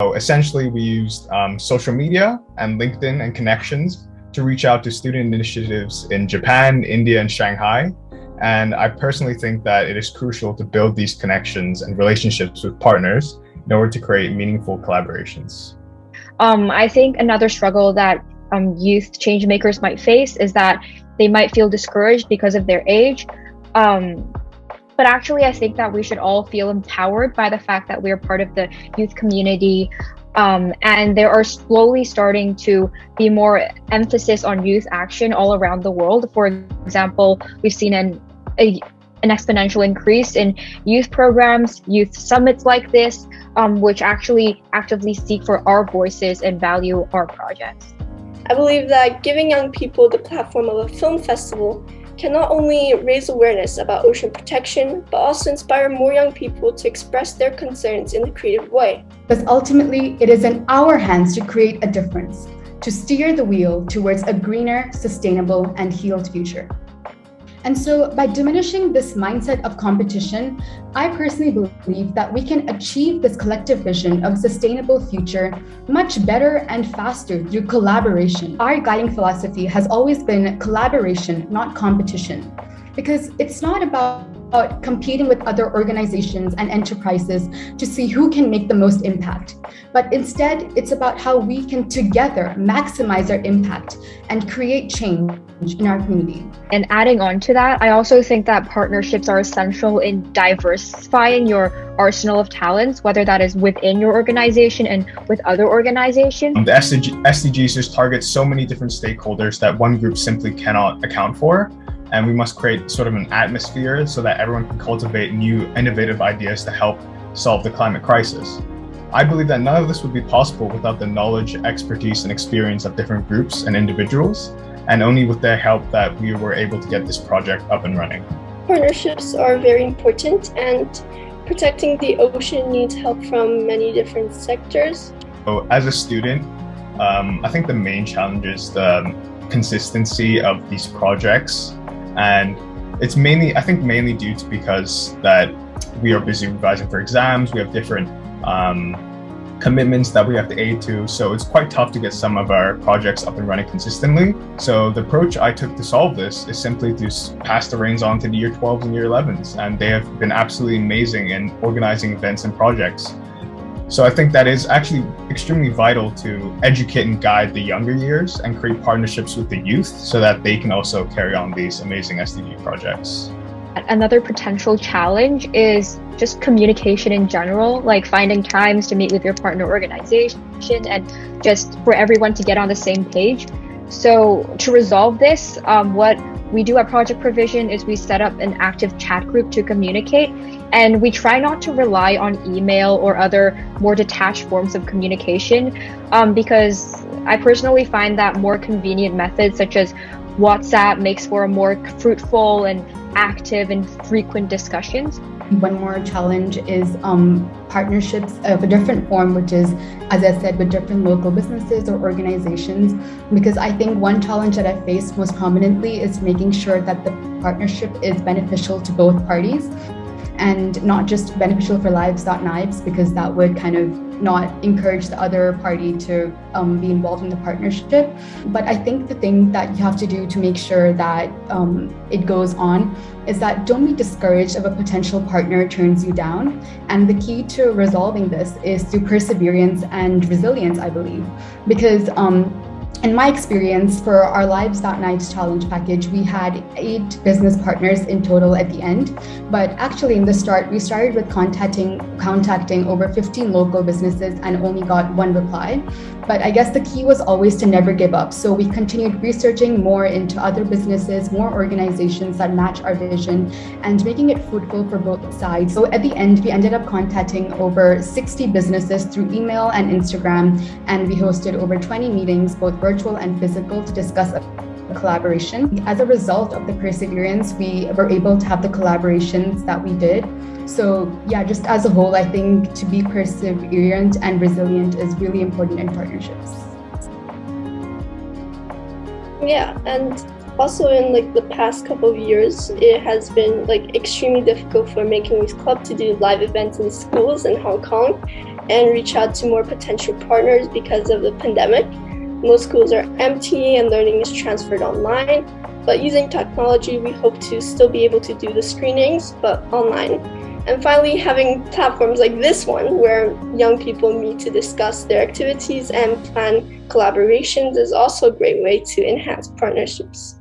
So essentially, we used social media and LinkedIn and connections to reach out to student initiatives in Japan, India, and Shanghai. And I personally think that it is crucial to build these connections and relationships with partners in order to create meaningful collaborations. I think another struggle that youth change makers might face is that they might feel discouraged because of their age. But actually, I think that we should all feel empowered by the fact that we are part of the youth community. And there are slowly starting to be more emphasis on youth action all around the world. For example, we've seen an exponential increase in youth programs, youth summits like this, which actually actively seek for our voices and value our projects. I believe that giving young people the platform of a film festival can not only raise awareness about ocean protection, but also inspire more young people to express their concerns in a creative way. Because ultimately, it is in our hands to create a difference, to steer the wheel towards a greener, sustainable, and healed future. And so by diminishing this mindset of competition, I personally believe that we can achieve this collective vision of a sustainable future much better and faster through collaboration. Our guiding philosophy has always been collaboration, not competition, because it's not about competing with other organizations and enterprises to see who can make the most impact, but instead it's about how we can together maximize our impact and create change in our community. And adding on to that, I also think that partnerships are essential in diversifying your arsenal of talents, whether that is within your organization and with other organizations. The SDGs just target so many different stakeholders that one group simply cannot account for. And we must create sort of an atmosphere so that everyone can cultivate new innovative ideas to help solve the climate crisis. I believe that none of this would be possible without the knowledge, expertise, and experience of different groups and individuals, and only with their help that we were able to get this project up and running. Partnerships are very important, and protecting the ocean needs help from many different sectors. So as a student, I think the main challenge is the consistency of these projects. And it's mainly due to because that we are busy revising for exams, we have different commitments that we have to aid to, so it's quite tough to get some of our projects up and running consistently. So the approach I took to solve this is simply to pass the reins on to the year 12s and year 11s, and they have been absolutely amazing in organizing events and projects. So I think that is actually extremely vital to educate and guide the younger years and create partnerships with the youth so that they can also carry on these amazing SDG projects. Another potential challenge is just communication in general, like finding times to meet with your partner organization and just for everyone to get on the same page. So to resolve this, what we do at Project Provision is we set up an active chat group to communicate, and we try not to rely on email or other more detached forms of communication, because I personally find that more convenient methods such as WhatsApp makes for a more fruitful and active and frequent discussions. One more challenge is partnerships of a different form, which is, as I said, with different local businesses or organizations, because I think one challenge that I face most prominently is making sure that the partnership is beneficial to both parties and not just beneficial for Lives.Knives, because that would kind of not encourage the other party to be involved in the partnership. But I think the thing that you have to do to make sure that it goes on is that don't be discouraged if a potential partner turns you down. And the key to resolving this is through perseverance and resilience, I believe, because in my experience, for our Lives.Knives challenge package, we had 8 business partners in total at the end. But actually in the start, we started with contacting over 15 local businesses and only got 1 reply. But I guess the key was always to never give up. So we continued researching more into other businesses, more organizations that match our vision, and making it fruitful for both sides. So at the end, we ended up contacting over 60 businesses through email and Instagram, and we hosted over 20 meetings, both virtual and physical, to discuss a collaboration. As a result of the perseverance, we were able to have the collaborations that we did. So yeah, just as a whole, I think to be perseverant and resilient is really important in partnerships. Yeah, and also in the past couple of years, it has been extremely difficult for Making Youth Club to do live events in schools in Hong Kong. and reach out to more potential partners because of the pandemic. Most schools are empty and learning is transferred online, but using technology, we hope to still be able to do the screenings, but online. And finally, having platforms like this one, where young people meet to discuss their activities and plan collaborations, is also a great way to enhance partnerships.